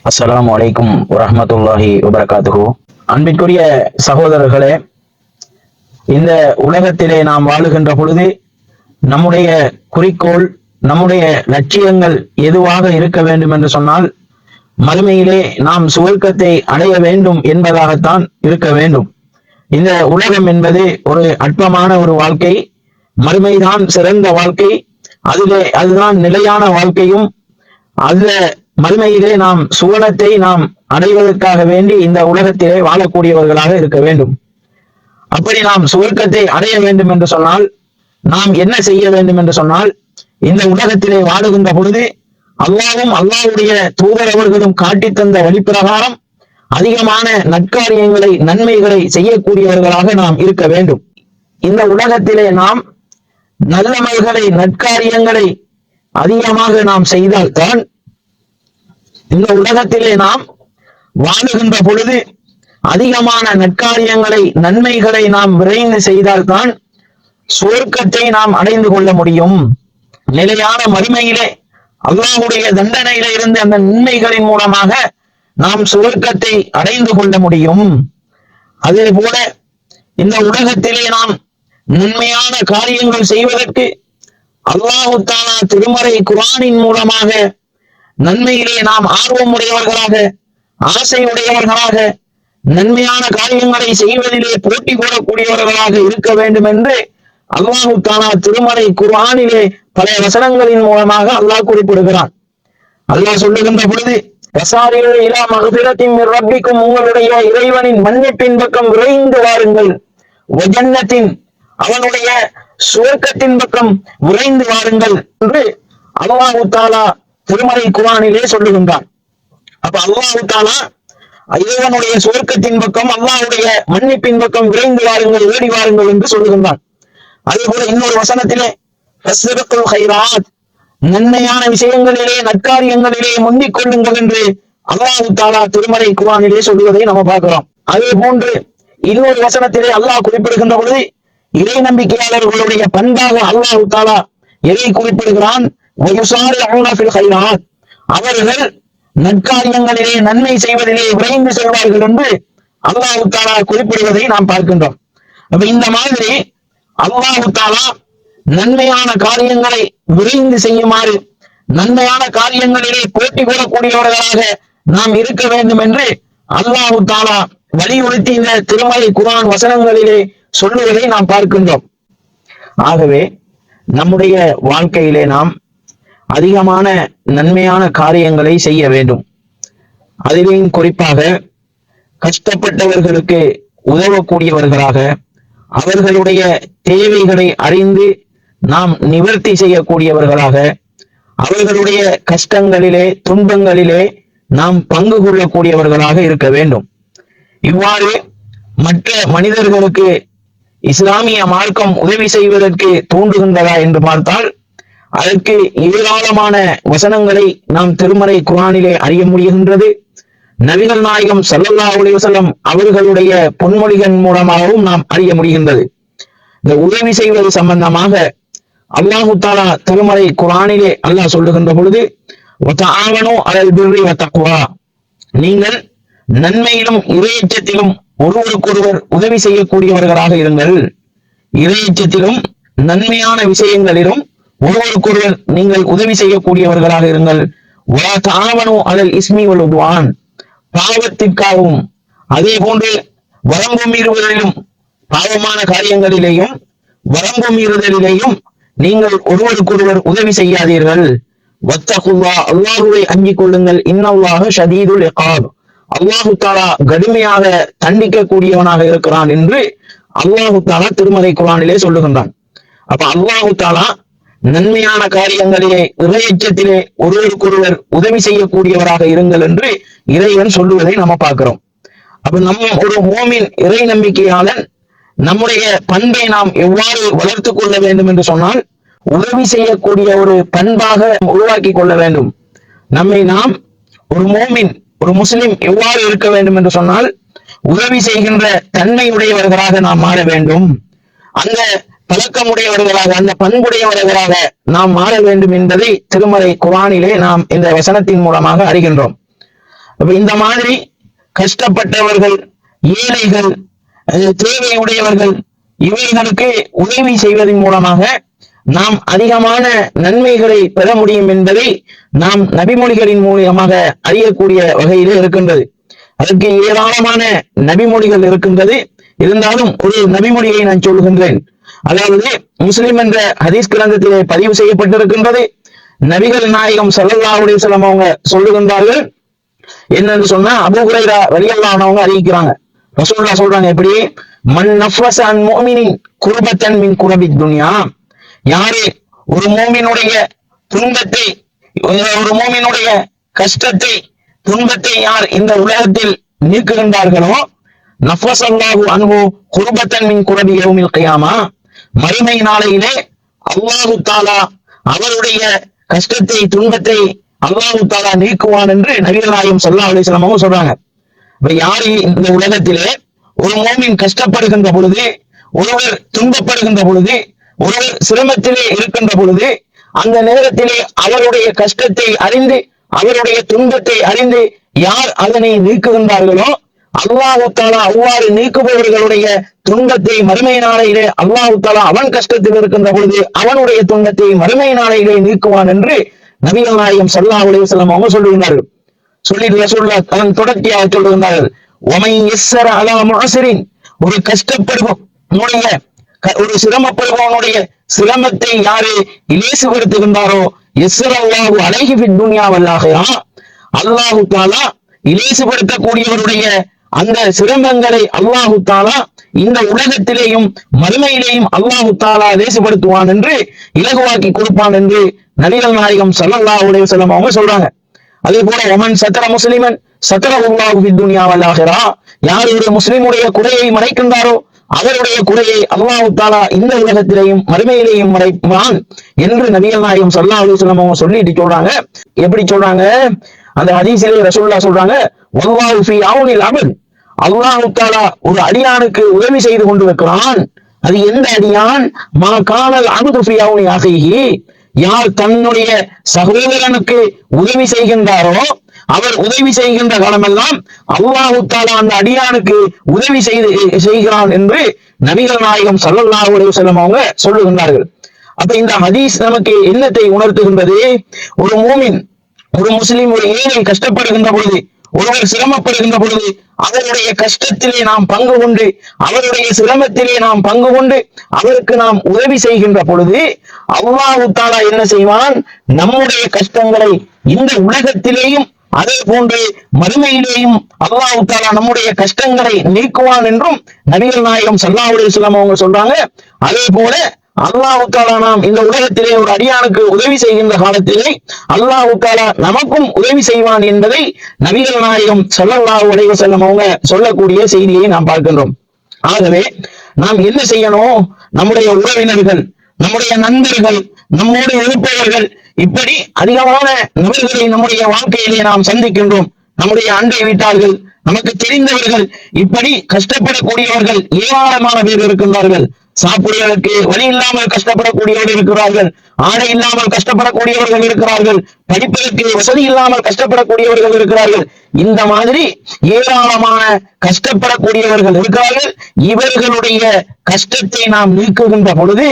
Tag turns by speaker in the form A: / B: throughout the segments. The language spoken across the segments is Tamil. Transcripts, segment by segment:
A: அஸ்ஸலாமு அலைக்கும் வரஹ்மத்துல்லாஹி வபரகாத்துஹு. அன்பிற்குரிய சகோதரர்களே, இந்த உலகத்திலே நாம் வாழுகின்ற பொழுது நம்முடைய குறிக்கோள், நம்முடைய லட்சியங்கள் எதுவாக இருக்க வேண்டும் என்று சொன்னால், மறுமையிலே நாம் சுவர்க்கத்தை அடைய வேண்டும் என்பதாகத்தான் இருக்க வேண்டும். இந்த உலகம் என்பது ஒரு அற்பமான ஒரு வாழ்க்கை, மறுமைதான் சிறந்த வாழ்க்கை, அதுதான் நிலையான வாழ்க்கையும். அதுல மறுமையிலே நாம் சுவனத்தை நாம் அடைவதற்காக வேண்டி இந்த உலகத்திலே வாழக்கூடியவர்களாக இருக்க வேண்டும். அப்படி நாம் சுவர்க்கத்தை அடைய வேண்டும் என்று சொன்னால் நாம் என்ன செய்ய வேண்டும் என்று சொன்னால், இந்த உலகத்திலே வாழுகின்ற பொழுது அல்லாஹ்வும் அல்லாஹ்வுடைய தூதர் அவர்களும் காட்டி தந்த வழிப்பிரகாரம் அதிகமான நற்காரியங்களை, நன்மைகளை செய்யக்கூடியவர்களாக நாம் இருக்க வேண்டும். இந்த உலகத்திலே நாம் நல்லமல்களை, நற்காரியங்களை அதிகமாக நாம் செய்தால்தான், இந்த உலகத்திலே நாம் வாழுகின்ற பொழுது அதிகமான நற்காரியங்களை, நன்மைகளை நாம் விரைந்து செய்தால்தான் சுவர்க்கத்தை நாம் அடைந்து கொள்ள முடியும். நிலையான மறுமையிலே அல்லாஹ்வுடைய தண்டனையில இருந்து அந்த நன்மைகளின் மூலமாக நாம் சுவர்க்கத்தை அடைந்து கொள்ள முடியும். அதே போல இந்த உலகத்திலே நாம் நன்மையான காரியங்கள் செய்வதற்கு அல்லாஹ் தஆலா திருமறை குர்ஆனின் மூலமாக நன்மையிலே நாம் ஆர்வம் உடையவர்களாக, ஆசை உடையவர்களாக, நன்மையான காரியங்களை செய்வதிலே போட்டி போடக்கூடியவர்களாக இருக்க வேண்டும் என்று அல்லாஹ் தஆலா திருமறை குர்ஆனிலே பல வசனங்களின் மூலமாக அல்லாஹ் குறிப்பிடுகிறான். அல்லாஹ் சொல்லுகின்ற பொழுது, வசாரில் இலா மக்ஃபிரத்தின் மிர் ரப்பிக்கும், உங்களுடைய இறைவனின் மன்னிப்பின் பக்கம் விரைந்து வாருங்கள், வஜன்னத்தின், அவனுடைய சுவர்க்கத்தின் பக்கம் விரைந்து வாருங்கள் என்று அல்லாஹ் தஆலா திருமறை குர்ஆனிலே சொல்லுகின்றான். அப்ப அல்லாஹ் தஆலா இறைவனுடைய சுவர்க்கத்தின் பக்கம், அல்லாஹ்வுடைய மன்னிப்பின் பக்கம் விரைந்து வாருங்கள், ஓடி வாருங்கள் என்று சொல்லுகின்றான். அதே போல இன்னொரு வசனத்திலே ஃபஸ்பிகுல் கைராத், நன்மையான விஷயங்களிலே, நற்காரியங்களிலே முந்திக் கொள்ளுங்கள் என்று அல்லாஹ் தஆலா திருமறை குர்ஆனிலே சொல்லுவதை நம்ம பார்க்கிறோம். அதே போன்று இன்னொரு வசனத்திலே அல்லாஹ் குறிப்பிடுகின்ற பொழுது இறை நம்பிக்கையாளர்களுடைய பண்பாக அல்லாஹ் தஆலா எதை குறிப்பிடுகிறான்? அவர்கள் நற்காரியங்களிலே, நன்மை செய்வதிலே விரைந்து செல்வார்கள் என்று அல்லாஹ் தஆலா குறிப்பிடுவதை நாம் பார்க்கின்றோம். அப்ப இந்த மாதிரி அல்லாஹ் தஆலா நன்மையான காரியங்களை விரைந்து செய்யுமாறு, நன்மையான காரியங்களிலே போட்டி போடக்கூடியவர்களாக நாம் இருக்க வேண்டும் என்று அல்லாஹ் தஆலா வலியுறுத்தி இந்த திருமறை குர்ஆன் வசனங்களிலே சொல்லுவதை நாம் பார்க்கின்றோம். ஆகவே நம்முடைய வாழ்க்கையிலே நாம் அதிகமான நன்மையான காரியங்களை செய்ய வேண்டும். அதிலேயும் குறிப்பாக கஷ்டப்பட்டவர்களுக்கு உதவக்கூடியவர்களாக, அவர்களுடைய தேவைகளை அறிந்து நாம் நிவர்த்தி செய்யக்கூடியவர்களாக, அவர்களுடைய கஷ்டங்களிலே, துன்பங்களிலே நாம் பங்கு கொள்ளக்கூடியவர்களாக இருக்க வேண்டும். இவ்வாறு மற்ற மனிதர்களுக்கு இஸ்லாமிய மார்க்கம் உதவி செய்வதற்கு தூண்டுகின்றதா என்று பார்த்தால், அதற்கு ஏராளமான வசனங்களை நாம் திருமறை குர்ஆனிலே அறிய முடிகின்றது. நபிகள் நாயகம் ஸல்லல்லாஹு அலைஹி வஸல்லம் அவர்களுடைய பொன்மொழிகள் மூலமாகவும் நாம் அறிய முடிகின்றது. இந்த உதவி செய்வது சம்பந்தமாக அல்லாஹ் தஆலா திருமறை குர்ஆனிலே அல்லாஹ் சொல்லுகின்ற பொழுது, வதஆவனு அலல் பிர்ரி வத்தக்வா, நீங்கள் நன்மையிலும் இறையச்சத்திலும் ஒருவருக்கொருவர் உதவி செய்யக்கூடியவர்களாக இருங்கள். இறையச்சத்திலும் நன்மையான விஷயங்களிலும் ஒருவருக்கொருவர் நீங்கள் உதவி செய்யக்கூடியவர்களாக இருங்கள். வதஆவனு அலல் இஸ்மி வல் உத்வான், பாவத்திற்காகவும் அதே போன்று வரம்பு மீறுவதிலும், பாவமான காரியங்களிலேயும் வரம்பு மீறுதலிலேயும் நீங்கள் ஒருவருக்கொருவர் உதவி செய்யாதீர்கள். வத்தகுல்லாஹ், அல்லாஹ்வை அஞ்சிக் கொள்ளுங்கள். இன்னல்லாஹ ஷதீதுல் இகாப், அல்லாஹ் தஆலா கடுமையாக தண்டிக்கக்கூடியவனாக இருக்கிறான் என்று அல்லாஹ் தஆலா திருமறை குர்ஆனிலே சொல்லுகின்றான். அப்ப அல்லாஹ் தஆலா நன்மையான காரியங்களிலே, இறையச்சத்திலே ஒருவருக்கொருவர் உதவி செய்யக்கூடியவராக இருங்கள் என்று இறைவன் சொல்லுவதை நம்ம பார்க்கிறோம். அப்ப நம்ம ஒரு மோமின், இறை நம்பிக்கையாளன், நம்முடைய பண்பை நாம் எவ்வாறு வளர்த்து கொள்ள வேண்டும் என்று சொன்னால், உதவி செய்யக்கூடிய ஒரு பண்பாக உருவாக்கி கொள்ள வேண்டும். நம்மை நாம் ஒரு மோமின், ஒரு முஸ்லிம் எவ்வாறு இருக்க வேண்டும் என்று சொன்னால், உதவி செய்கின்ற தன்மையுடையவர்களாக நாம் மாற வேண்டும். அந்த பழக்கமுடையவர்களாக, அந்த பண்புடையவர்களாக நாம் மாற வேண்டும் என்பதை திருமறை குர்ஆனிலே நாம் இந்த வசனத்தின் மூலமாக அறிகின்றோம். அப்ப இந்த மாதிரி கஷ்டப்பட்டவர்கள், ஏழைகள், தேவையுடையவர்கள் இவைகளுக்கு உதவி செய்வதன் மூலமாக நாம் அதிகமான நன்மைகளை பெற முடியும் என்பதை நாம் நபிமொழிகளின் மூலமாக அறியக்கூடிய வகையில் இருக்கின்றது. அதற்கு ஏராளமான நபிமொழிகள் இருக்கின்றது. இருந்தாலும் ஒரு நபிமொழியை நான் சொல்லுகின்றேன். அதாவது முஸ்லிம் என்ற ஹதீஸ் கிரந்தத்திலே பதிவு செய்யப்பட்டிருக்கின்றது. நபிகள் நாயகம் ஸல்லல்லாஹு அலைஹி வஸல்லம் அவங்க சொல்லுகின்றார்கள். என்னன்னு சொன்னா, அபூ ஹுரைரா ரலியல்லாஹு அன்ஹு அறிவிக்கிறாங்க. ரசூலுல்லாஹ் சொல்றாங்க, எப்படி மன் நஃபஸ அன் முஃமினின் குர்பத்தன் மின் குரபித் துன்யா, யாரு ஒரு மூமினுடைய துன்பத்தை, ஒரு மூமினுடைய கஷ்டத்தை, துன்பத்தை யார் இந்த உலகத்தில் நீக்குகின்றார்களோ, நஃபஸல்லாஹு அன்ஹு குர்பத்தன் மின் குரபி யௌமில் கியாமா, மறுமை நாளையிலே அல்லாஹு தஆலா அவருடைய கஷ்டத்தை, துன்பத்தை அல்லாஹு தஆலா நீக்குவான் என்று நபிகள் நாயகம் ஸல்லல்லாஹு அலைஹி வஸல்லம் அவங்க சொல்றாங்க. இப்ப யாரு இந்த உலகத்திலே ஒரு மூமின் கஷ்டப்படுகின்ற பொழுது, ஒருவர் துன்பப்படுகின்ற பொழுது, ஒருவர் சிரமத்திலே இருக்கின்ற பொழுது, அந்த நேரத்திலே அவருடைய கஷ்டத்தை அறிந்து, அவருடைய துன்பத்தை அறிந்து யார் அதனை நீக்குகின்றார்களோ, அல்லாஹு தஆலா அவ்வாறு நீக்குபவர்களுடைய துன்பத்தை மறுமை நாளையிலே அல்லாஹு தஆலா அவன் கஷ்டத்தில் இருக்கின்ற பொழுது அவனுடைய துன்பத்தை மறுமை நாளையிலே நீக்குவான் என்று நபிகள் நாயகம் ஸல்லல்லாஹு அலைஹி வஸல்லம் அவங்க சொல்லுகிறார்கள். சொல்லிட்டு ரசூலுல்லாஹ் அதன் தொடர்ச்சியாக சொல்லுகிறார்கள், ஒமை யஸ்ஸர அலா முஅஸிரின், ஒரு கஷ்டப்படுபவனுடைய, ஒரு சிரமப்படுபவனுடைய சிரமத்தை யாரு இலேசுபடுத்துகின்றாரோ, யஸ்ஸரல்லாஹு அலைஹி ஃபித் துன்யா வல் ஆகிரா, அல்லாஹு தஆலா இலேசுபடுத்தக்கூடியவருடைய அந்த சிரமங்களை அல்லாஹு தஆலா இந்த உலகத்திலேயும் மறுமையிலேயும் அல்லாஹு தஆலா லேசுபடுத்துவான் என்று, இலகுவாக்கி கொடுப்பான் என்று நபிகள் நாயகம் ஸல்லல்லாஹு அலைஹி வஸல்லம் அவங்க சொல்றாங்க. அதே போல ஒமன் சத்தர முஸ்லிமன் சத்தரஹுல்லாஹு ஃபித் துன்யா வல் ஆகிரா, யார் ஒரு முஸ்லிமுடைய குறையை மறைக்கின்றாரோ அவருடைய குறையை அல்லாஹு தஆலா இந்த உலகத்திலேயும் மறுமையிலேயும் மறைப்பான் என்று நபிகள் நாயகம் ஸல்லல்லாஹு அலைஹி வஸல்லம் அவங்க சொல்லிட்டு சொல்றாங்க. எப்படி சொல்றாங்க? அந்த ஹதீஸிலே ரசூலுல்லாஹ் சொல்றாங்க, வல்லாஹு ஃபீ அவுனில் அப்த், அல்லாஹு தஆலா ஒரு அடியானுக்கு உதவி செய்து கொண்டிருக்கிறான். அது எந்த அடியான்? மா கானல் அப்து ஃபீ அவுனி அஹீஹி, யார் தன்னுடைய சகோதரனுக்கு உதவி செய்கின்றாரோ, அவர் உதவி செய்கின்ற காலமெல்லாம் அல்லாஹு தஆலா அந்த அடியானுக்கு உதவி செய்கிறான் என்று நபிகள் நாயகம் ஸல்லல்லாஹு அலைஹி வஸல்லம் அவங்க சொல்லுகின்றார்கள். அப்ப இந்த ஹதீஸ் நமக்கு என்னத்தை உணர்த்துகின்றது? ஒரு மூமின், ஒரு முஸ்லிம், ஒரு ஏழை கஷ்டப்படுகின்ற பொழுது, ஒருவர் சிரமப்படுகின்ற பொழுது அவருடைய கஷ்டத்திலே நாம் பங்கு கொண்டு, அவருடைய சிரமத்திலே நாம் பங்கு கொண்டு அவருக்கு நாம் உதவி செய்கின்ற பொழுது அல்லாஹு தஆலா என்ன செய்வான்? நம்முடைய கஷ்டங்களை இந்த உலகத்திலேயும் அதே போன்று மறுமையிலேயும் அல்லாஹு தஆலா நம்முடைய கஷ்டங்களை நீக்குவான் என்றும் நபிகள் நாயகம் ஸல்லல்லாஹு அலைஹி வஸல்லம் அவங்க சொல்றாங்க. அதே போல அல்லாஹு தஆலா நாம் இந்த உலகத்திலே ஒரு அடியானுக்கு உதவி செய்கின்ற காலத்திலே அல்லாஹு தஆலா நமக்கும் உதவி செய்வான் என்பதை நபிகள் நாயகம் ஸல்லல்லாஹு அலைஹி வஸல்லம் அவங்க சொல்லக்கூடிய செய்தியை நாம் பார்க்கின்றோம். ஆகவே நாம் என்ன செய்யணும்? நம்முடைய உறவினர்கள், நம்முடைய நண்பர்கள், நம்மோடு இருப்பவர்கள், இப்படி அதிகமான நபர்களை நம்முடைய வாழ்க்கையிலே நாம் சந்திக்கின்றோம். நம்முடைய அண்டை வீட்டார்கள், நமக்கு தெரிந்தவர்கள், இப்படி கஷ்டப்படக்கூடியவர்கள் ஏராளமான பேர் இருக்கின்றார்கள். சாப்பிடுவதற்கு வழி இல்லாமல் கஷ்டப்படக்கூடியவர்கள் இருக்கிறார்கள், ஆடை இல்லாமல் கஷ்டப்படக்கூடியவர்கள் இருக்கிறார்கள், படிப்பதற்கு வசதி இல்லாமல் கஷ்டப்படக்கூடியவர்கள் இருக்கிறார்கள். இந்த மாதிரி ஏராளமான கஷ்டப்படக்கூடியவர்கள் இருக்கிறார்கள். இவர்களுடைய கஷ்டத்தை நாம் நீக்குகின்ற பொழுது,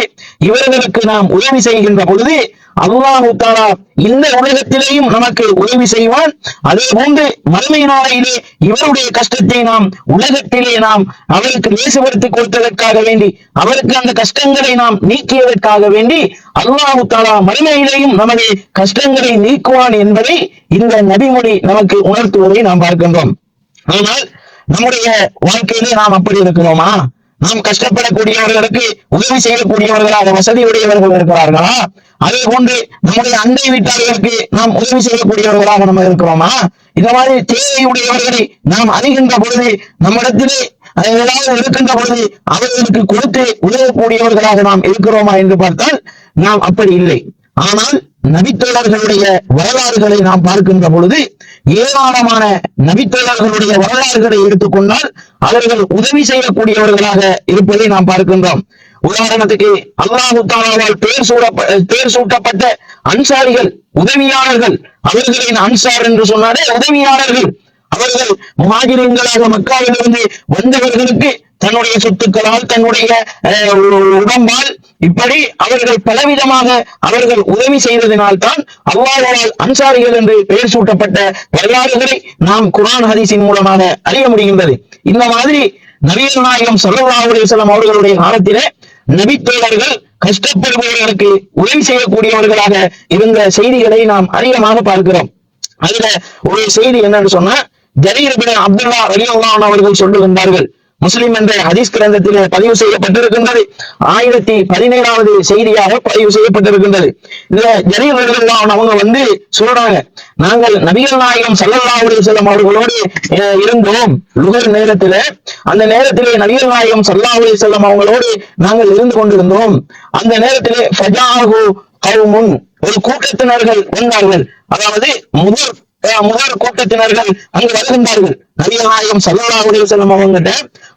A: இவர்களுக்கு நாம் உதவி செய்கின்ற பொழுது அல்லாஹு தஆலா இந்த உலகத்திலேயும் நமக்கு உதவி செய்வான். அதே போன்று மறுமை நாளையிலே இவருடைய கஷ்டத்தை நாம் உலகத்திலே நாம் அவருக்கு லேசுபடுத்தி கொடுத்ததற்காக வேண்டி, அவருக்கு அந்த கஷ்டங்களை நாம் நீக்கியதற்காக வேண்டி அல்லாஹு தஆலா மறுமையிலேயும் நமது கஷ்டங்களை நீக்குவான் என்பதை இந்த நபிமொழி நமக்கு உணர்த்துவதை நாம் பார்க்கின்றோம். ஆனால் நம்முடைய வாழ்க்கையிலே நாம் அப்படி இருக்கிறோமா? நாம் கஷ்டப்படக்கூடியவர்களுக்கு உதவி செய்யக்கூடியவர்களாக வசதியுடையவர்கள் இருக்கிறார்களா? அதே போன்று நம்முடைய அண்டை வீட்டாளர்களுக்கு நாம் உதவி செய்யக்கூடியவர்களாக நம்ம இருக்கிறோமா? இந்த மாதிரி தேவையுடையவர்களை நாம் அறிகின்ற பொழுது, நம்மிடத்திலே ஏதாவது இருக்கின்ற பொழுது அவர்களுக்கு கொடுத்து உதவக்கூடியவர்களாக நாம் இருக்கிறோமா என்று பார்த்தால் நாம் அப்படி இல்லை. ஆனால் நபித்தோழர்களுடைய வரலாறுகளை நாம் பார்க்கின்ற பொழுது, ஏராளமான நபித்தோழர்களுடைய வரலாறுகளை எடுத்துக்கொண்டால் அவர்கள் உதவி செய்யக்கூடியவர்களாக இருப்பதை நாம் பார்க்கின்றோம். உதாரணத்துக்கு அல்லாஹு தஆலாவால் பேர் சூட்டப்பட்ட அன்சாரிகள், உதவியாளர்கள், அவர்களின் அன்சார் என்று சொன்னாலே உதவியாளர்கள். அவர்கள் முஹாஜிரீன்களாக மக்காவிலிருந்து வந்தவர்களுக்கு தன்னுடைய சொத்துக்களால் தன்னுடைய உடம்பால் இப்படி அவர்கள் பலவிதமாக அவர்கள் உதவி செய்ததினால்தான் அல்லாஹ்வால் அன்சாரிகள் என்று பெயர் சூட்டப்பட்ட வரலாறுகளை நாம் குர்ஆன் ஹதீஸின் மூலமாக அறிய முடிகின்றது. இந்த மாதிரி நபிகள் நாயகம் ஸல்லல்லாஹு அலைஹி வஸல்லம் அவர்களுடைய காலத்திலே நபித்தோழர்கள் கஷ்டப்படுபவர்களுக்கு உதவி செய்யக்கூடியவர்களாக இருந்த செய்திகளை நாம் அதிகமாக பார்க்கிறோம். அதுல ஒரு செய்தி என்னன்னு சொன்னா, ஜரீர் பின் அப்துல்லா ரலியல்லாஹு அன்ஹு அவர்கள் சொல்லுகின்றார்கள், முஸ்லிம் என்ற ஹதீஸ் கிரந்தத்தில் பதிவு செய்யப்பட்டிருக்கின்றது, 1017வது செய்தியாக பதிவு செய்யப்பட்டிருக்கின்றது. இதுல ஜரீர் ரலியல்லாஹு அன்ஹு அவங்க சொல்றாங்க, நாங்கள் நபிகள் நாயகம் ஸல்லல்லாஹு அலைஹி வஸல்லம் அவர்களோடு இருந்தோம். லுஹர் நேரத்துல, அந்த நேரத்திலே நபிகள் நாயகம் ஸல்லல்லாஹு அலைஹி வஸல்லம் அவங்களோடு நாங்கள் இருந்து கொண்டிருந்தோம். அந்த நேரத்திலே ஃபஜாஹு கௌமுன், ஒரு கூட்டத்தினர்கள் வந்தார்கள். அதாவது முதல் கூட்டத்தினர்கள் அங்கு வருகின்றார்கள். நபிகள் நாயகம் ஸல்லல்லாஹு அலைஹி வஸல்லம் அவங்ககிட்ட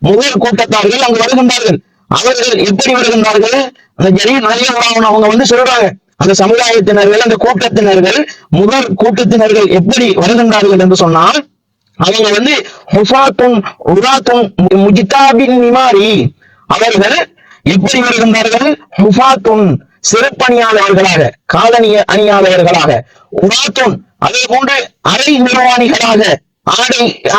A: முதல் கூட்டத்தார்கள் அங்கு வருகின்றார்கள். அவர்கள் எப்படி வருகின்றார்கள்? அந்த ஜரீர் ரலியல்லாஹு அன்ஹு அவங்க சொல்றாங்க, அந்த சமுதாயத்தினர்கள், அந்த கூட்டத்தினர்கள், முதல் கூட்டத்தினர்கள் எப்படி வருகின்றார்கள் என்று சொன்னால், அவங்க ஹுஃபாத்துன் உராத்துன் முஜ்தாபின் நிமாரி, அவர்கள் எப்படி வருகின்றார்கள்? ஹுஃபாத்துன், செருப்பணியாதவர்களாக, காலணி அணியாதவர்களாக, உராத்துன் அதே போன்று அரை நிர்வாணிகளாக,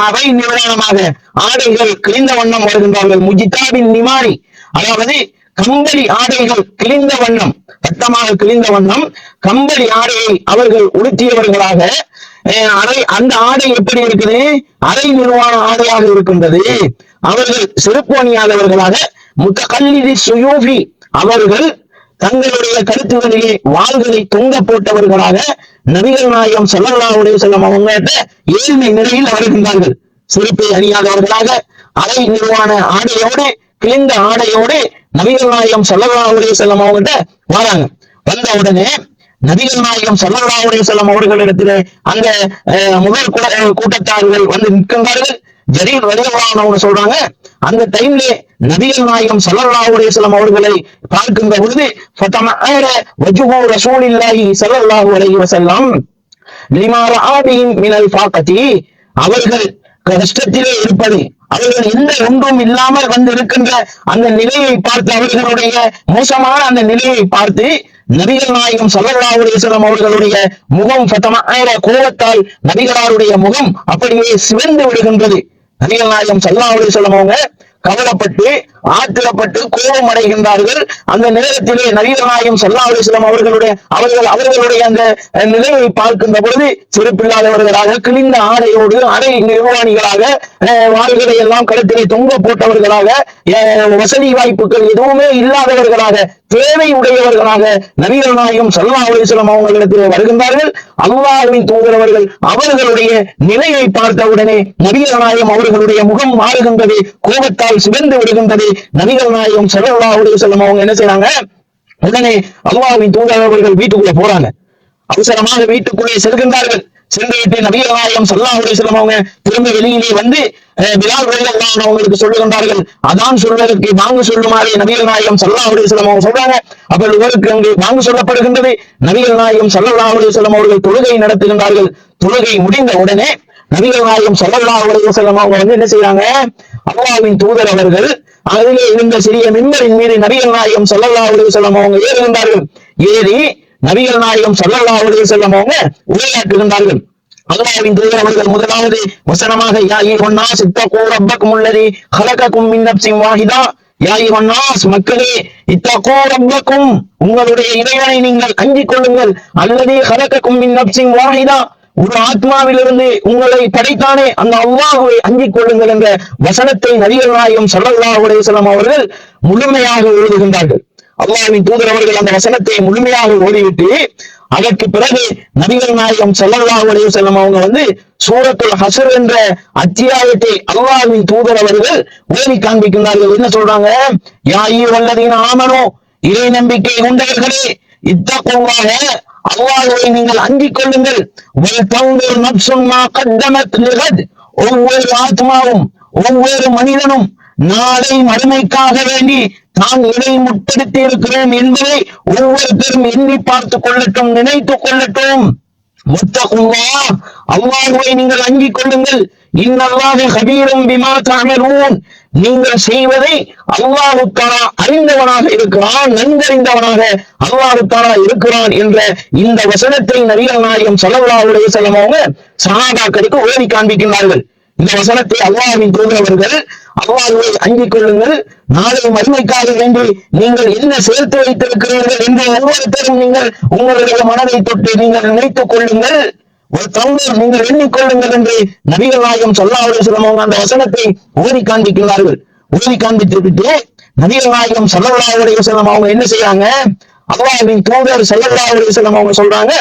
A: அரை நிர்வாணமாக ஆடைகள் கிழிந்த வண்ணம் வருகின்றார்கள். முஜ்தாபின் நிமாரி, அதாவது கம்பளி ஆடைகள் கிழிந்த வண்ணம், ரத்தமாக கிழிந்த வண்ணம் கம்பளி ஆடையை அவர்கள் உடுத்தியவர்களாக, அந்த ஆடை எப்படி இருக்குது? அரை நிர்வாண ஆடையாக இருக்கின்றது. அவர்கள் செருப்பு அணியாதவர்களாக, முத்தகல்லிதி சுயூஃபி, அவர்கள் தங்களுடைய கருத்துகளிலே வாள்களை தொங்க போட்டவர்களாக நபிகள் நாயகம் ஸல்லல்லாஹு அலைஹி வஸல்லம் அவங்ககிட்ட ஏழ்மை நிலையில் வருகின்றார்கள். செருப்பை அணியாதவர்களாக, அரை நிர்வாண ஆடையோடு, கிழிந்த ஆடையோடு நபிகள் நாயகம் ஸல்லல்லாஹு அலைஹி வஸல்லம் அவங்ககிட்ட வராங்க. வந்த உடனே நபிகள் நாயகம் ஸல்லல்லாஹு அலைஹி வஸல்லம் அவர்களிடத்திலே அந்த முதல் கூட்டத்தார்கள் நிற்கின்றார்கள். ஜரீர் ரலியல்லாஹு அன்ஹு சொல்றாங்க, அந்த டைம்ல நபிகள் நாயகம் ஸல்லல்லாஹு அலைஹி வஸல்லம் அவர்களை பார்க்கின்ற பொழுது ஃபதமஅர வஜ்ஹு ரசூலில்லாஹி ஸல்லல்லாஹு அலைஹி வஸல்லம் லிமா ரஆபிஹிம் மினல் ஃபாகதி, அவர்கள் கஷ்டத்திலே இருப்பது, அவர்கள் எந்த ஒன்றும் இல்லாமல் இருக்கின்ற அந்த நிலையை பார்த்து, அவர்களுடைய மோசமான அந்த நிலையை பார்த்து நபிகள் நாயகம் ஸல்லல்லாஹு அலைஹி வஸல்லம் அவர்களுடைய முகம் ஃபதமஅர, கோபத்தால் நபிகளாருடைய முகம் அப்படியே சிவந்து விடுகின்றது. நபிகள் நாயகம் ஸல்லல்லாஹு அலைஹி வஸல்லம் அவங்க கவலைப்பட்டு ஆத்திரப்பட்டு கோபம் அடைகின்றார்கள். அந்த நேரத்திலே நபிகள் நாயகம் ஸல்லல்லாஹு அலைஹி வஸல்லம் அவர்களுடைய அந்த நிலையை பார்க்கின்ற பொழுது, செருப்பில்லாதவர்களாக, கிழிந்த ஆடையோடு, அரை நிர்வாணிகளாக, வாள்களை எல்லாம் கழுத்திலே தொங்க போட்டவர்களாக, வசதி வாய்ப்புகள் எதுவுமே இல்லாதவர்களாக, தேவை உடையவர்களாக நபிகள் நாயகம் ஸல்லல்லாஹு அலைஹி வஸல்லம் அவர்களிடத்திலே வருகின்றார்கள். அல்லாஹ்வின் தூதரவர்கள் அவர்களுடைய நிலையை பார்த்தவுடனே நபிகள் நாயகம் அவர்களுடைய முகம் மாறுகின்றது, கோபத்தால் சிவந்து விடுகின்றது. நபிகள் நாயகம் ஸல்லல்லாஹு அலைஹி வஸல்லம் அவங்க என்ன செய்றாங்க? உடனே அல்லாஹ்வின் தூதரவர்கள் வீட்டுக்குள்ளே போறாங்க. அவசரமாக வீட்டுக்குள்ளே செல்கின்றார்கள். சென்றுவிட்டு நபிகள் நாயகம் ஸல்லல்லாஹு அலைஹி வஸல்லம் அவங்க திரும்ப வெளியிலே பிலால் ரலியல்லாஹு அன்ஹு அவங்களுக்கு சொல்லுகின்றார்கள், அதான் சொல்வதற்கு வாங்கு சொல்லுமாறு நபிகள் நாயகம் ஸல்லல்லாஹு அலைஹி வஸல்லம் அவங்க சொல்றாங்க. அப்ப இவருக்கு அங்கு வாங்கு சொல்லப்படுகின்றது. நபிகள் நாயகம் ஸல்லல்லாஹு அலைஹி வஸல்லம் அவர்கள் தொழுகை நடத்துகின்றார்கள். தொழுகை முடிந்த உடனே நபிகள் நாயகம் ஸல்லல்லாஹு அலைஹி வஸல்லம் அவங்க என்ன செய்யறாங்க? அல்லாஹ்வின் தூதர் அவர்கள் அதிலே இருந்த சிறிய மிம்பரின் மீது நபிகள் நாயகம் ஸல்லல்லாஹு அலைஹி வஸல்லம் அவங்க ஏறுகின்றார்கள். ஏறி நபிகள் நாயகம் ஸல்லல்லாஹு அலைஹி வஸல்லம் அவங்க உரையாற்றுகின்றார்கள். அல்லாஹ்வின் தூதர் அவர்கள் முதலாவது வசனமாக, யா அய்யுஹன்னாஸ் இத்தகூ ரப்பக்கும் அல்லதி ஹலகக்கும் மின் நஃப்ஸின் வாஹிதா, யா அய்யுஹன்னாஸ், மக்களே, இத்தகூ ரப்பக்கும், உங்களுடைய இறைவனை நீங்கள் அஞ்சிக் கொள்ளுங்கள், அல்லதி ஹலகக்கும் மின் நஃப்ஸின் வாஹிதா, ஒரு ஆத்மாவிலிருந்து உங்களை படைத்தானே அந்த அல்லாஹ்வை அஞ்சிக் கொள்ளுங்கள் என்ற வசனத்தை நபிகள் நாயகம் ஸல்லல்லாஹு அலைஹி வஸல்லம் அவர்கள் முழுமையாக ஓதுகின்றார்கள். அல்லாஹ்வின் தூதர் அவர்கள் அந்த வசனத்தை முழுமையாக ஓதிவிட்டு அதற்கு பிறகு நபிகள் நாயகம் ஸல்லல்லாஹு அலைஹி வஸல்லம் அவங்க சூரத்துல் ஹஸ்ர் என்ற அத்தியாயத்தை அல்லாஹ்வின் தூதர் அவர்கள் ஓதி காண்பிக்கின்றார்கள். என்ன சொல்றாங்க? யா அய்யுஹல்லதீன ஆமனூ, இறை நம்பிக்கை கொண்டவர்களே, இத்தகுல்லாஹ, அல்லாஹ்வை நீங்கள் அஞ்சிக் கொள்ளுங்கள், வல் தன்துர் நஃப்ஸுன் மா கத்தமத் லிகத், ஒவ்வொரு ஆத்மாவும் ஒவ்வொரு மனிதனும் நாளை மறுமைக்காக வேண்டி தான் இதை முற்படுத்தி இருக்கிறோம் என்பதை ஒவ்வொருத்தரும் எண்ணி பார்த்துக் கொள்ளட்டும், நினைத்துக் கொள்ளட்டும். முத்தகுல்லாஹ், அல்லாஹ்வை நீங்கள் அஞ்சிக் கொள்ளுங்கள். இன்னல்லாஹ கபீரும் பிமா தஅமலூன், நீங்கள் செய்வதை அல்லாஹ் தஆலா அறிந்தவனாக இருக்கிறான், நன்கறிந்தவனாக அல்லாஹ் தஆலா இருக்கிறான் என்ற இந்த வசனத்தை நபிகள் நாயகம் ஸல்லல்லாஹு அலைஹி வஸல்லம் அவங்க சஹாபாக்களுக்கு ஓதி காண்பிக்கின்றார்கள். இந்த வசனத்தை அல்லாஹ்வின் தூதரவர்கள் அல்லாஹ்வை அஞ்சிக் கொள்ளுங்கள், நாளை மறுமைக்காக வேண்டி நீங்கள் என்ன சேர்த்து வைத்திருக்கிறீர்கள் என்று ஒவ்வொருத்தரும் நீங்கள் உங்களுடைய மனதை தொட்டு நீங்கள் நினைத்துக் கொள்ளுங்கள், ஒரு தம்பர் நீங்கள் எண்ணிக்கொள்ளுங்கள் என்று நபிகள் நாயகம் ஸல்லல்லாஹு அலைஹி வஸல்லம் அவங்க அந்த வசனத்தை ஓதி காண்பிக்கிறார்கள். ஓதி காண்பித்துவிட்டு நபிகள் நாயகம் ஸல்லல்லாஹு அலைஹி வஸல்லம் அவங்க என்ன செய்யறாங்க, அல்லாஹ்வின் தூதர் ஸல்லல்லாஹு அலைஹி வஸல்லம் அவங்க சொல்றாங்க,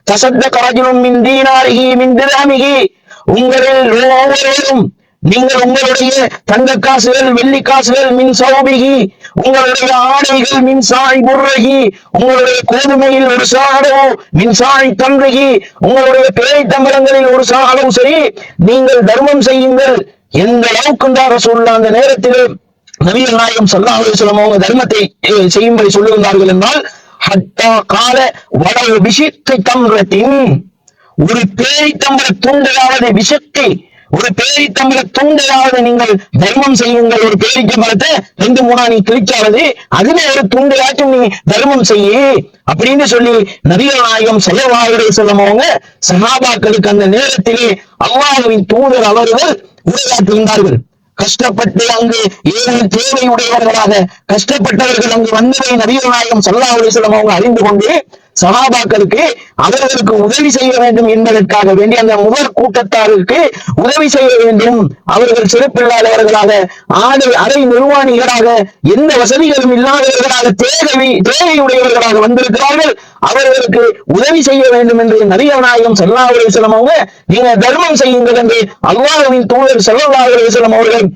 A: தஸத்தக ரஜுலுன் மின் தீனாரிஹி மின் திர்ஹமிஹி, உங்களில் ஒவ்வொருவரும் நீங்கள் உங்களுடைய தங்க காசுகள் வெள்ளி காசுகள் மின் சௌபிஹி, உங்களுடைய ஆடைகள் மின் சாய் புர்ரஹி, உங்களுடைய கோதுமையில் ஒரு சாடோ மின் சாய் தம்ரஹி, உங்களுடைய பேய்த்தம்பலங்களில் ஒரு சாடோ சரி நீங்கள் தர்மம் செய்யுங்கள். எந்த அளவுக்கு ரசூலுல்லாஹ் அந்த நேரத்தில் நபிகள் நாயகம் ஸல்லல்லாஹு அலைஹி வஸல்லம் அவங்க தர்மத்தை செய்யும்படி சொல்லுகிறார்கள் என்றால், ஹத்தா கால வலவு பிஷித்தி தம்ரத்தின், ஒரு பேய்த்தம்பல துண்டாவது விஷத்தை, ஒரு பேரித்தம்பல துண்டையாவது நீங்கள் தர்மம் செய்யுங்கள். ஒரு பேரித்தம்பலத்தை 2-3 நீ கிழிச்சாவது அதுல ஒரு துண்டையாச்சும் நீ தர்மம் செய்ய அப்படின்னு சொல்லி நபிகள் நாயகம் ஸல்லல்லாஹு அலைஹி வஸல்லம் அவங்க சஹாபாக்களுக்கு அந்த நேரத்திலே அல்லாஹ்வின் தூதர் அவர்கள் உரையாற்றுகின்றார்கள். கஷ்டப்பட்டு அங்கு ஏழு தேவையுடையவர்களாக கஷ்டப்பட்டவர்கள் அங்கு வந்ததை நபிகள் நாயகம் ஸல்லல்லாஹு அலைஹி வஸல்லம் அவங்க அறிந்து கொண்டு சஹாபாக்களுக்கு அவர்களுக்கு உதவி செய்ய வேண்டும் என்பதற்காக வேண்டி அந்த முதல் கூட்டத்தாருக்கு உதவி செய்ய வேண்டும். அவர்கள் சிறப்பில்லாதவர்களாக அரை நிர்வாணிகளாக எந்த வசதிகளும் இல்லாதவர்களாக தேவையுடையவர்களாக வந்திருக்கிறார்கள், அவர்களுக்கு உதவி செய்ய வேண்டும் என்று நபிகள் நாயகம் ஸல்லல்லாஹு அலைஹி வஸல்லம் அவங்க நீங்க தர்மம் செய்யுங்கள் என்று அல்லாஹ்வின் தூதர் ஸல்லல்லாஹு அலைஹி வஸல்லம் அவர்கள்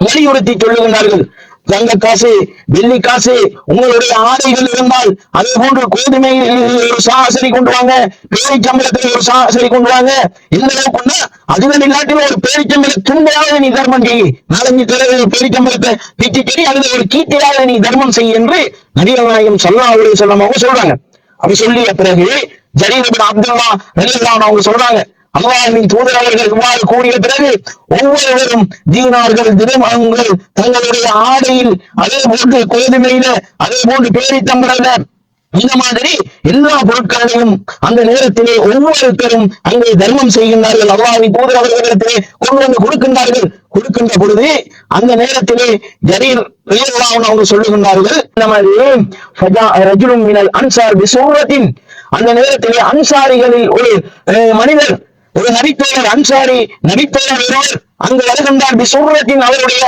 A: வலியுறுத்தி சொல்லுகின்றார்கள். தங்க காசு வெள்ளி காசு உங்களுடைய ஆடைகள் இருந்தால் அதே போன்று கோதுமையில் ஒரு சராசரி கொண்டு வாங்க, பேரிச்சம்பளத்தில் ஒரு சராசரி கொண்டு வாங்க. எந்த அளவுக்குன்னா அதுகள் இல்லாட்டிலும் ஒரு பேரிச்சம்பள துண்டையாவது நீ தர்மம் செய்ய, 4-5 தடவை பேரிச்சம்பளத்தை பிச்சு அதுல ஒரு கீட்டையாவது நீ தர்மம் செய்ய என்று நபிகள் நாயகம் ஸல்லல்லாஹு அலைஹி வஸல்லம் அவங்க சொல்றாங்க. அப்படி சொல்லிய பிறகு ஜரீர் இப்னு அப்துல்லாஹ் ரலியல்லாஹு அன்ஹு அவங்க சொல்றாங்க, அல்லாஹ்வின் தூதர் அவர்கள் இவ்வாறு கூறிய பிறகு ஒவ்வொருவரும் தீனார்கள் திரமங்கள் தங்களுடைய ஆடையில் அதே போன்று கோதுமையில அதே போன்று பேரித்தம்பள இந்த மாதிரி எல்லா பொருட்களையும் அந்த நேரத்திலே ஒவ்வொருத்தரும் அங்கே தர்மம் செய்கின்றார்கள். அல்லாஹ்வின் தூதர் அவர்களிடத்திலே கொண்டு வந்து கொடுக்கின்றார்கள். கொடுக்கின்ற பொழுது அந்த நேரத்திலே ஜரீர் ரலியல்லாஹு அன்ஹு அவங்க சொல்லுகின்றார்கள், இந்த மாதிரி ஃபஜா ரஜுலுன் மினல் அன்சார் பிசூரத்தின், அந்த நேரத்திலே அன்சாரிகளில் ஒரு மனிதர், ஒரு நபித்தோழர், அன்சாரி நபித்தோழர் ஒருவர் அங்கு வருகின்றார். பிசூரத்தின், அவருடைய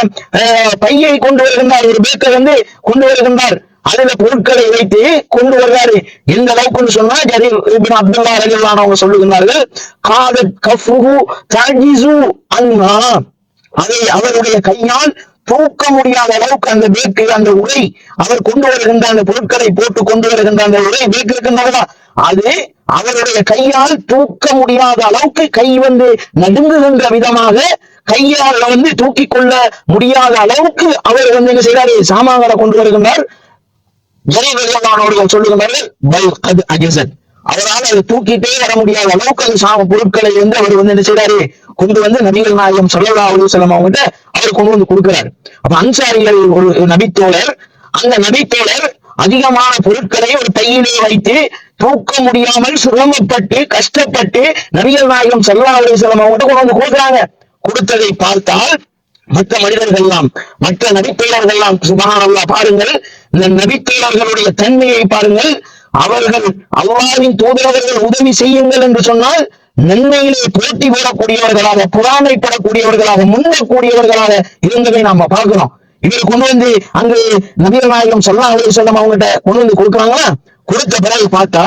A: பையை கொண்டு வருகின்றார், ஒரு பேக்கை வந்து கொண்டு வருகின்றார். அதுல பொருட்களை வைத்து கொண்டு வருவாரு. எந்த அளவுக்கு சொன்னா ஜரீர் இப்னு அப்துல்லாஹ் ரலியல்லாஹு அன்ஹு அவங்க சொல்லுகின்றார்கள், காதத் கஃபுஹு தஜிசு அன்ஹா, அதை அவருடைய கையால் தூக்க முடியாத அளவுக்கு அந்த பேக்கு அந்த உரை அவர் கொண்டு வருகின்ற அந்த பொருட்களை போட்டு கொண்டு வருகின்ற அந்த உரை பேக்கு இருக்கின்றதா, அது அவருடைய கையால் தூக்க முடியாத அளவுக்கு கை வந்து நடுங்குகின்ற விதமாக கையால் வந்து தூக்கி கொள்ள முடியாத அளவுக்கு அவர் வந்து என்ன செய்யறாரு, சாமான்களை கொண்டு வருகின்றார். ஜரீர் ரலியல்லாஹு அன்ஹு அவர்கள் சொல்லுகின்றார்கள், பல் கத் அஜஸத், அவரால் அதை தூக்கிட்டே வர முடியாத அளவுக்கு அந்த பொருட்களை வந்து அவர் வந்து என்ன செய்யறாரு, கொண்டு வந்து நபிகள் நாயகம் ஸல்லல்லாஹு அலைஹி வஸல்லம் அவங்ககிட்ட அவர் கொண்டு வந்து கொடுக்கிறார். அப்ப அன்சாரிகள் ஒரு நபித்தோழர், அந்த நபித்தோழர் அதிகமான பொருட்களை ஒரு பையிலே வைத்து தூக்க முடியாமல் சிரமப்பட்டு கஷ்டப்பட்டு நபிகள் நாயகம் ஸல்லல்லாஹு அலைஹி வஸல்லம் அவங்ககிட்ட கொண்டு வந்து கொடுக்குறாங்க. கொடுத்ததை பார்த்தால் மற்ற மனிதர்கள் எல்லாம், மற்ற நபித்தோழர்கள் எல்லாம் சுப்ஹானல்லாஹ், பாருங்கள் இந்த நபித்தோழர்களுடைய தன்மையை பாருங்கள். அவர்கள் அல்லாஹ்வின் தூதரவர்கள் உதவி செய்யுங்கள் என்று சொன்னால் நன்மையிலே போட்டி போடக்கூடியவர்களாக, பொறாமைப்படக்கூடியவர்களாக, முன்னக்கூடியவர்களாக இருந்ததை நாம பார்க்கிறோம். இவர் கொண்டு வந்து அங்கு நபிகள் நாயகம் ஸல்லல்லாஹு அலைஹி வஸல்லம் அவங்ககிட்ட கொண்டு வந்து கொடுக்குறாங்களா. கொடுத்த பிறகு பார்த்தா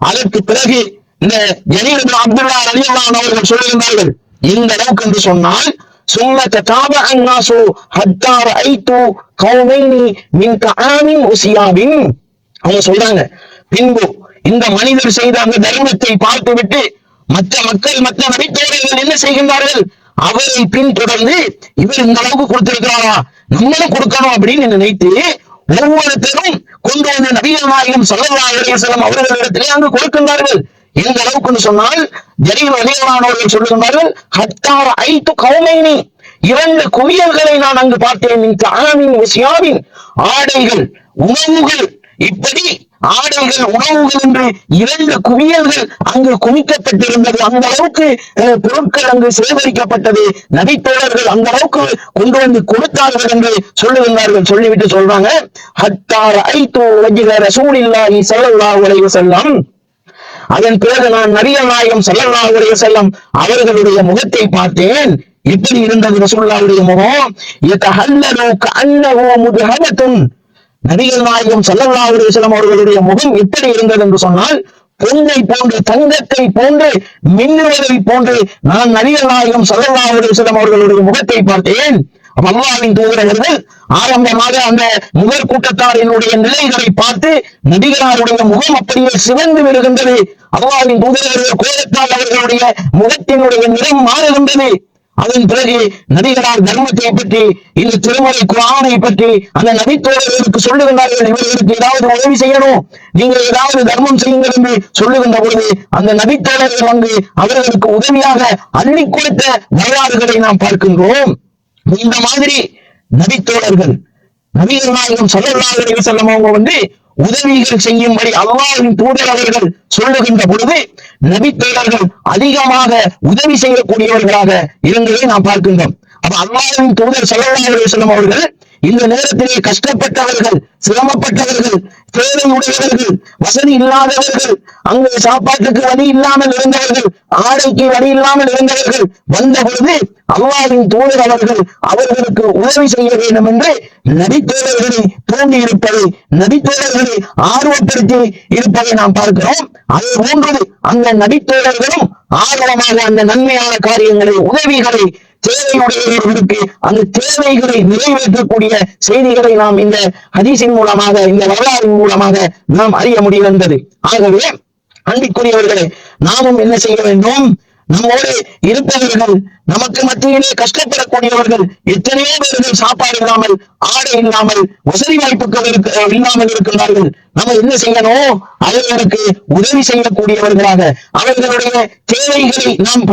A: அதற்கு பிறகு இந்த ஜரீர் இப்னு அப்துல்லாஹ் ரலியல்லாஹு அன்ஹு அவர்கள் சொல்லுகின்றார்கள், இந்த அளவுக்கு என்று சொன்னால் சும்மத தாபஅ அன்னாசு ஹத்தா ரஅய்து கௌமைனி மின் கஆமின் உஸியாபின், அவங்க சொல்றாங்க, பின்பு இந்த மனிதர் செய்த அந்த தர்மத்தை பார்த்துவிட்டு மற்ற மக்கள், மற்ற நபித்தோழர்கள் என்ன செய்கின்றார்கள், அவரை பின்தொடர்ந்து இவர் இந்த அளவுக்கு கொடுத்திருக்கிறாரா, நம்மளும் கொடுக்கணும் அப்படின்னு நினைத்து ஒவ்வொருத்தரும் கொண்டு வந்த நபிகள் நாயகம் ஸல்லல்லாஹு அலைஹி வஸல்லம் அவர்களிடத்திலே அங்கு கொடுக்கின்றார்கள். எந்த அளவுக்குன்னு சொன்னால் ஜரீர் ரலியல்லாஹு சொல்லுகின்றார்கள், ஹத்தார் ஐத்து கௌமைனி, இரண்டு குவியல்களை நான் அங்கு பார்த்தேன். ஆடைகள், உணவுகள், இப்படி ஆடைகள், உணவுகள் என்று இரண்டு குவியல்கள் அங்கு குவிக்கப்பட்டிருந்தது. அந்த அளவுக்கு பொருட்கள் அங்கு சேகரிக்கப்பட்டது. நபித்தோழர்கள் அந்த அளவுக்கு கொண்டு வந்து கொடுத்தார்கள் என்று சொல்லுகின்றார்கள். சொல்லிவிட்டு சொல்றாங்க, ஹத்தார் ஐத்து வஜ்ஹ ரசூலில்லாஹி ஸல்லல்லாஹு அலைஹி வஸல்லம், அதன் பிறகு நான் நபிகள் நாயகம் ஸல்லல்லாஹு அலைஹி வஸல்லம் அவர்களுடைய முகத்தை பார்த்தேன். எப்படி இருந்தது ரசூலுல்லாஹ்வுடைய முகம்? யதஹல்லலு கஅன்னஹு முத்ஹபத்துன், நபிகள் நாயகம் ஸல்லல்லாஹு அலைஹி வஸல்லம் அவர்களுடைய முகம் எப்படி இருந்தது என்று சொன்னால், பொன்னை போன்று, தங்கத்தை போன்று, மின்னுவதை போன்று நான் நபிகள் நாயகம் ஸல்லல்லாஹு அலைஹி வஸல்லம் அவர்களுடைய முகத்தை பார்த்தேன். அல்லாஹ்வின் தூதரவர்கள் ஆரம்பமாக அந்த முதல் கூட்டத்தாரினுடைய நிலைகளை பார்த்து நபிகளாருடைய முகம் அப்படியே சிவந்து விடுகின்றது. அல்லாஹ்வின் தூதரவர்கள் கோலத்தால் அவர்களுடைய முகத்தினுடைய நிறம் மாறுகின்றது. அதன் பிறகு நபிகளார் தர்மத்தை பற்றி, இந்த திருமலை குர்ஆனை பற்றி அந்த நபித்தோழர்களுக்கு சொல்லுகின்றார்கள், இவர்களுக்கு ஏதாவது உதவி செய்யணும், நீங்கள் ஏதாவது தர்மம் செய்யுங்கள் என்று சொல்லுகின்ற பொழுது அந்த நபித்தோழர்கள் வந்து அவர்களுக்கு உதவியாக அள்ளி கொடுத்த வரலாறுகளை நாம் பார்க்கின்றோம். இந்த மாதிரி நபித்தோழர்கள் நபிகள் நாயகம் ஸல்லல்லாஹு அலைஹி வஸல்லம் அவங்க வந்து உதவிகள் செய்யும்படி அல்லாஹ்வின் தூதர் அவர்கள் சொல்லுகின்ற பொழுது நபித்தோழர்கள் அதிகமாக உதவி செய்யக்கூடியவர்களாக இருந்ததை நாம் பார்க்கின்றோம். அப்ப அல்லாஹ்வின் தூதர் ஸல்லல்லாஹு அலைஹி வஸல்லம் அவர்கள் இந்த நேரத்திலே கஷ்டப்பட்டவர்கள், சிரமப்பட்டவர்கள், தேவையுடையவர்கள், வசதி இல்லாதவர்கள், அங்கு சாப்பாட்டுக்கு வழி இல்லாமல் இருந்தவர்கள், ஆடைக்கு வழி இல்லாமல் இருந்தவர்கள் வந்த பொழுது அல்லாஹ்வின் தூதர் அவர்கள் அவர்களுக்கு உதவி செய்ய வேண்டும் என்று நபித்தோழர்களை தூண்டி இருப்பதை, நபித்தோழர்களை ஆர்வப்படுத்தி இருப்பதை நாம் பார்க்கிறோம். அது போன்றது அந்த நபித்தோழர்களும் ஆர்வமாக அந்த நன்மையான காரியங்களை, உதவிகளை, தேவையுடையவர்களுக்கு அந்த தேவைகளை நிறைவேற்றக்கூடிய செய்திகளை நாம் இந்த ஹதீஸின் மூலமாக, இந்த வரலாறின் மூலமாக நாம் அறிய முடிகின்றது. ஆகவே அன்பிற்குரியவர்களே, நாமும் என்ன செய்ய வேண்டும்? நம்மோடு இருப்பவர்கள், நமக்கு மத்தியிலே கஷ்டப்படக்கூடியவர்கள் எத்தனையோ பேர்கள் சாப்பாடு இல்லாமல், ஆடை இல்லாமல், வசதி வாய்ப்புகள் இல்லாமல் இருக்கின்றார்கள். நம்ம என்ன செய்யணும்? அவர்களுக்கு உதவி செய்யக்கூடியவர்களாக, அவர்களுடைய தேவைகளை நாம்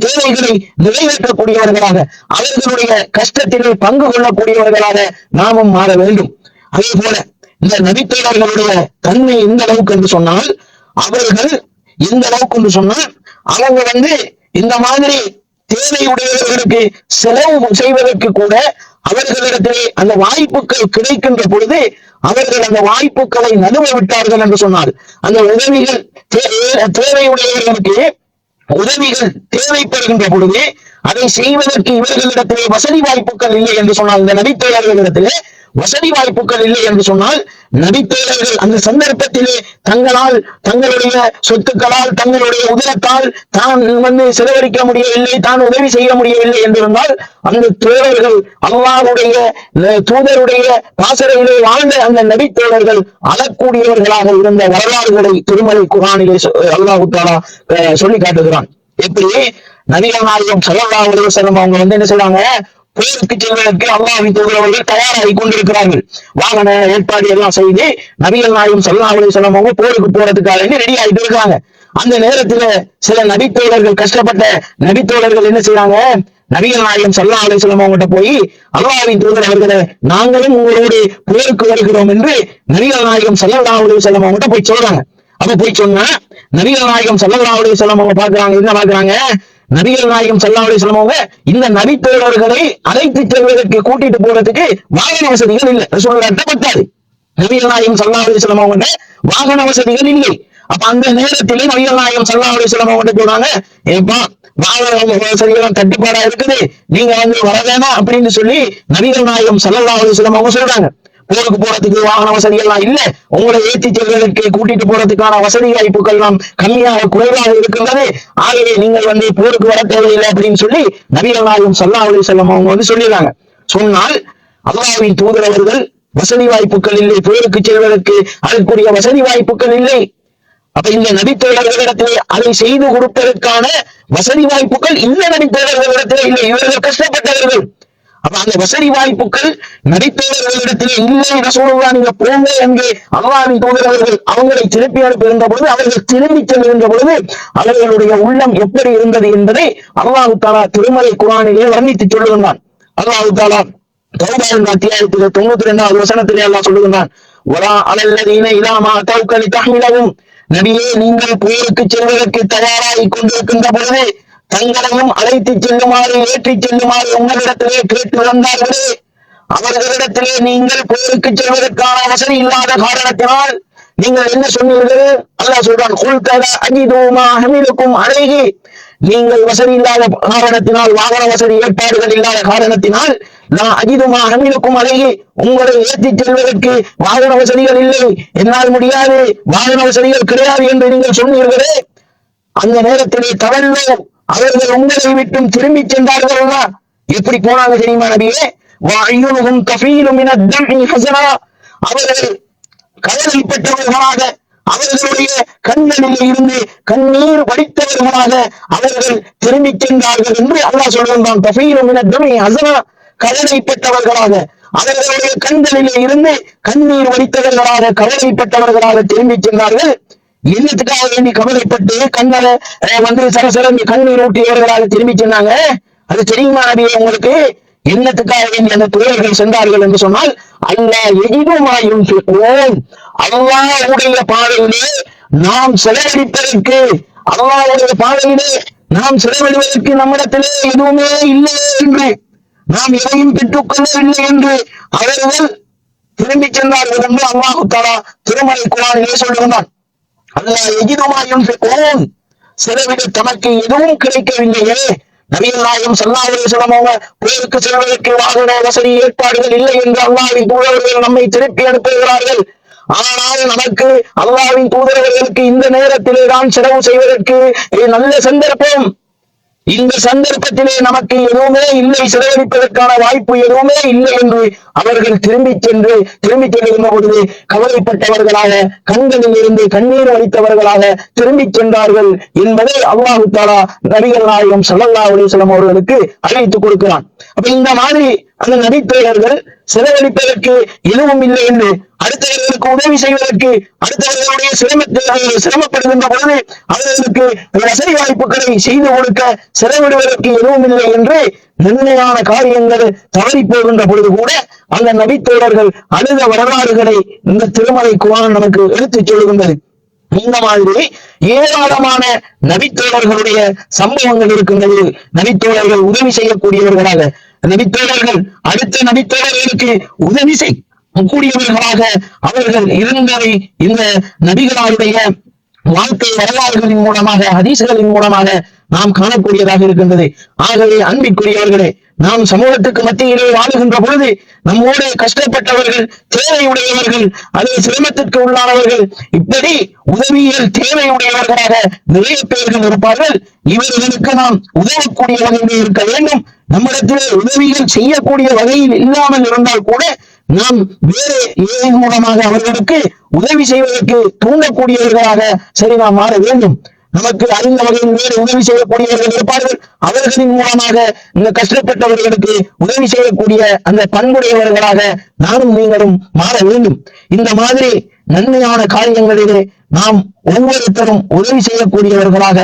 A: தேவைகளை நிறைவேற்றக்கூடியவர்களாக, அவர்களுடைய கஷ்டத்திலே பங்கு கொள்ளக்கூடியவர்களாக நாமும் மாற வேண்டும். அதே போல இந்த நபித்தோழர்களுடைய தன்மை எந்த அளவுக்கு என்று சொன்னால், அவர்கள் எந்த அளவுக்கு என்று சொன்னால், அவங்க வந்து இந்த மாதிரி தேவையுடையவர்களுக்கு செலவு செய்வதற்கு கூட அவர்களிடத்திலே அந்த வாய்ப்புகள் கிடைக்கின்ற பொழுது அவர்கள் அந்த வாய்ப்புகளை நழுவ விட்டார்கள் என்று சொன்னார். அந்த உதவிகள் தேவையுடையவர்களுக்கு உதவிகள் தேவைப்படுகின்ற பொழுது அதை செய்வதற்கு இவர்களிடத்திலே வசதி வாய்ப்புகள் இல்லை என்று சொன்னால், இந்த நபித்தோழர்களிடத்திலே வசதி வாய்ப்புகள் இல்லை என்று சொன்னால், நபித்தோழர்கள் அந்த சந்தர்ப்பத்திலே தங்களால், தங்களுடைய சொத்துக்களால், தங்களுடைய உதரத்தால் தான் வந்து செலவழிக்க முடியவில்லை, தான் உதவி செய்ய முடியவில்லை என்றிருந்தால், அந்த தோழர்கள் அல்லாஹ்வுடைய தூதருடைய பாசறையிலே வாழ்ந்த அந்த நபித்தோழர்கள் அழக்கூடியவர்களாக இருந்த வரலாறுகளை திருமலை குர்ஆனிலே அல்லாஹ் தஆலா சொல்லி காட்டுகிறான். எப்படி நபிகள் நாயகம் ஸல்லல்லாஹு அலைஹி வஸல்லம் அவங்க வந்து என்ன சொல்றாங்க? போருக்கு செல்வதற்கு அல்லாஹ்வின் தூதர் அவர்கள் தயாராகி கொண்டிருக்கிறார்கள். வாகன ஏற்பாடு எல்லாம் செய்து நபிகள் நாயகம் ஸல்லல்லாஹு அலைஹி வஸல்லம் அவங்க போருக்கு போறதுக்காக ரெடி ஆகிட்டு இருக்காங்க. அந்த நேரத்துல சில நபித்தோழர்கள், கஷ்டப்பட்ட நபித்தோழர்கள் என்ன செய்யறாங்க? நபிகள் நாயகம் ஸல்லல்லாஹு அலைஹி வஸல்லம் அவங்ககிட்ட போய், அல்லாஹ்வின் தூதர் அவர்களே, நாங்களும் உங்களோடு போருக்கு வருகிறோம் என்று நபிகள் நாயகம் ஸல்லல்லாஹு அலைஹி வஸல்லம் அவங்ககிட்ட போய் சொல்றாங்க. அப்ப போய் சொன்னா நபிகள் நாயகம் ஸல்லல்லாஹு அலைஹி வஸல்லம் அவங்க பாக்குறாங்க, என்ன பாக்குறாங்க? நபிகள் நாயகம் ஸல்லல்லாஹு அலைஹி வஸல்லம் அவங்க இந்த நபித்தோழர்களை அழைத்து செல்வதற்கு, கூட்டிட்டு போறதுக்கு வாகன வசதிகள் இல்லை. ரசூலுல்லாஹ் பத்தாது. நபிகள் நாயகம் ஸல்லல்லாஹு அலைஹி வஸல்லம் அவங்க வாகன வசதிகள் இல்லை. அப்ப அந்த நேரத்திலே நபிகள் நாயகம் ஸல்லல்லாஹு அலைஹி வஸல்லம் அவங்க சொல்றாங்க, ஏப்பா வாகன வசதிகள் தட்டுப்பாடா இருக்குது, நீங்க வந்து வர வேணாம் அப்படின்னு சொல்லி நபிகள் நாயகம் ஸல்லல்லாஹு அலைஹி வஸல்லம் அவங்க சொல்றாங்க. போருக்கு போறதுக்கு வாகன வசதிகள்லாம் இல்ல, உங்களை ஏற்றி செல்வதற்கு, கூட்டிட்டு போறதுக்கான வசதி வாய்ப்புகள் எல்லாம் கம்மியாக, குறைவாக இருக்கின்றது. ஆகவே நீங்கள் வந்து போருக்கு வர தேவையில்லை அப்படின்னு சொல்லி நபிகள் நாயகம் ஸல்லல்லாஹு அலைஹி வஸல்லம் அவங்க வந்து சொல்லிடுறாங்க. சொன்னால் அல்லாஹ்வின் தூதர் அவர்கள் வசதி வாய்ப்புகள் இல்லை, போருக்கு செல்வதற்கு அதற்குரிய வசதி வாய்ப்புகள் இல்லை. அப்ப இந்த நபித்தோழர்களிடத்திலே அதை செய்து கொடுப்பதற்கான வசதி வாய்ப்புகள் இந்த நபித்தோழர்களிடத்திலே இல்லை. இவர்கள் கஷ்டப்பட்டவர்கள். அப்ப அந்த வசதி வாய்ப்புகள் நபித்தோழர்களிடத்தில் இல்லை, ரசூலுல்லாஹ் நீங்க போங்க என்று அல்லாஹ்வின் தூதரவர்கள் அவங்களை திருப்பி அனுப்புகின்ற பொழுது, அவர்கள் திரும்பி செல்கின்ற பொழுது அவர்களுடைய உள்ளம் எப்படி இருந்தது என்பதை அல்லாஹ் தஆலா திருமறை குர்ஆனிலே வர்ணித்து சொல்லுகின்றான். அல்லாஹ் தஆலா தௌபா என்ற அத்தியாயத்தில் 92வது வசனத்திலே அல்லாஹ் சொல்லுகின்றான், வலா அலல்லதீன இலா மா தௌக லிதஹ்மிலஹும், நபியே நீங்கள் போருக்கு செல்வதற்கு தயாராகிக் கொண்டிருக்கின்ற பொழுது தங்களையும் அழைத்து செல்லுமாறு ஏற்றிச் செல்லுமாறு உங்களிடத்திலே கேட்டு வந்தார்களே, அவர்களிடத்திலே நீங்கள் போருக்கு செல்வதற்கான வசதி இல்லாத காரணத்தினால் நீங்கள் என்ன சொன்னீர்கள்? அல்லாஹ் சொல்றான், குல்தல அஜிது மா ஹமிலுக்கும் அலைஹி, நீங்கள் வசதி இல்லாத காரணத்தினால், வாகன வசதி ஏற்பாடுகள் இல்லாத காரணத்தினால், நான் அஜிதுமா ஹமிலுக்கும் அலைஹி, உங்களை ஏற்றிச் செல்வதற்கு வாகன வசதிகள் இல்லை, என்னால் முடியாது, வாகன வசதிகள் கிடையாது என்று நீங்கள் சொன்னீர்களே, அந்த நேரத்திலே தவறும் அவர்கள் உங்களை விட்டும் திரும்பி சென்றார்கள். எப்படி போனாங்க தெரியுமா நபியே? வஅய்யுனுஹும் கஃபீலும் மினத் தம்இ ஹஸனா, அவர்கள் கவலைப்பட்டவர்களாக, அவர்களுடைய கண்களில் இருந்து கண்ணீர் வடித்தவர்களாக அவர்கள் திரும்பி சென்றார்கள் என்று அல்லாஹ் சொல்கின்றான். கஃபீலும் மினத் தம்இ ஹஸனா, கவலைப்பட்டவர்களாக, அவர்களுடைய கண்களில் இருந்து கண்ணீர் வடித்தவர்களாக, கவலைப்பட்டவர்களாக திரும்பி சென்றார்கள். என்னத்துக்காக வேண்டி கவலைப்பட்டு கண்ணரை சரசரந்து கண்ணீர் ஊட்டியவர்களாக திரும்பி சென்றாங்க? அது தெரியுமா நபியே உங்களுக்கு? என்னத்துக்காக வேண்டி அந்த தோழர்கள் சென்றார்கள் என்று சொன்னால், அல்லாஹ் எஜிதுமாயும் அல்லாஹ்வுடைய பாதையிலே நாம் செலவழிப்பதற்கு, அல்லாஹ்வுடைய பாதையிலே நாம் செலவழிவதற்கு நம்மிடத்திலே எதுவுமே இல்லை என்று, நாம் எதையும் பெற்றுக் கொள்ளவில்லை என்று அவர்கள் திரும்பி சென்றார்கள் என்று அல்லாஹ் தஆலா திருமறை குர்ஆனிலே சொல்லுகிறான். அல்லாஹ் எஜிதுமாயும் செலவிட தமக்கு எதுவும் கிடைக்கவில்லையே. நபிகள் நாயகம் ஸல்லல்லாஹு அலைஹி வஸல்லம் அவங்க போருக்கு செல்வதற்கு வாகன வசதி ஏற்பாடுகள் இல்லை என்று அல்லாஹ்வின் தூதரவர்கள் நம்மை திருப்பி அனுப்புகிறார்கள். ஆனால் நமக்கு அல்லாஹ்வின் தூதரவர்களுக்கு இந்த நேரத்திலே தான் செலவு செய்வதற்கு நல்ல சந்தர்ப்பம். இந்த சந்தர்ப்பத்திலே நமக்கு எதுவுமே இல்லை, செலவழிப்பதற்கான வாய்ப்பு எதுவுமே இல்லை என்று அவர்கள் திரும்பி செல்கின்ற பொழுது கவலைப்பட்டவர்களாக, கண்களில் இருந்து கண்ணீர் வடித்தவர்களாக திரும்பி சென்றார்கள் என்பதை அல்லாஹ் தஆலா நபிகள் நாயகம் ஸல்லல்லாஹு அலைஹி வஸல்லம் அவர்களுக்கு அறிவித்துக் கொடுக்கிறான். அப்ப இந்த மாதிரி அந்த நபித்தோழர்கள் செலவழிப்பதற்கு எதுவும் இல்லை என்று, அடுத்தவர்களுக்கு உதவி செய்வதற்கு, அடுத்தவர்களுடைய சிரமப்படுகின்ற பொழுது அவர்களுக்கு வசதி வாய்ப்புகளை செய்து கொடுக்க செலவிடுவதற்கு எதுவும் இல்லை என்று நன்மையான காரியங்கள் தவறி போகின்ற பொழுது கூட அந்த நபித்தோழர்கள் அழுத வரலாறுகளை இந்த திருமறை குர்ஆன் நமக்கு எடுத்துச் சொல்லுகின்றது. இந்த மாதிரி ஏராளமான நபித்தோழர்களுடைய சம்பவங்கள் இருக்கின்றது. நபித்தோழர்கள் உதவி செய்யக்கூடியவர்களாக, நபித்தோழர்கள் அடுத்த நபித்தோழர்களுக்கு உதவி செய்யக்கூடியவர்களாக அவர்கள் இருந்ததை இந்த நபிகளாருடைய வாழ்க்கை வரலாறுகளின் மூலமாக, ஹதீஸ்களின் மூலமாக நாம் காணக்கூடியதாக இருக்கின்றது. ஆகவே அன்பிற்குரியவர்களே, நாம் சமூகத்துக்கு மத்தியிலே வாழுகின்ற பொழுது நம்மோடு கஷ்டப்பட்டவர்கள், தேவையுடையவர்கள், அல்லது சிரமத்திற்கு உள்ளானவர்கள், இப்படி உதவியில் தேவையுடையவர்களாக நிறைய பேர்கள் இருப்பார்கள். இவர்களுக்கு நாம் உதவக்கூடிய வகையில் இருக்க வேண்டும். நம்மிடத்தில் உதவிகள் செய்யக்கூடிய வகையில் இல்லாமல் இருந்தால் கூட நாம் வேறு ஏன் மூலமாக அவர்களுக்கு உதவி செய்வதற்கு தூண்டக்கூடியவர்களாக சரி நாம் மாற வேண்டும். நமக்கு அறிந்த வகையில் வேறு உதவி செய்யக்கூடியவர்கள் இருப்பார்கள். அவர்களின் மூலமாக இந்த கஷ்டப்பட்டவர்களுக்கு உதவி செய்யக்கூடிய அந்த பண்புடையவர்களாக நானும் நீங்களும் மாற வேண்டும். இந்த மாதிரி நன்மையான காரியங்களிலே நாம் ஒவ்வொருத்தரும் உதவி செய்யக்கூடியவர்களாக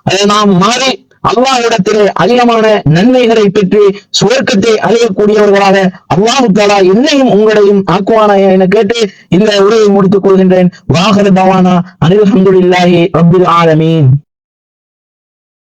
A: அதை நாம் மாறி அல்லாஹ்விடத்திலே அதிகமான நன்மைகளை பெற்று சுவர்க்கத்தை அடையக்கூடியவர்களாக அல்லாஹ் தஆலா என்னையும் உங்களையும் ஆக்குவானா என கேட்டு இந்த உரையை முடித்துக் கொள்கின்றேன். வாஹிரு தவானா அனில் ஹம்துலில்லாஹி ரப்பில் ஆலமீன்.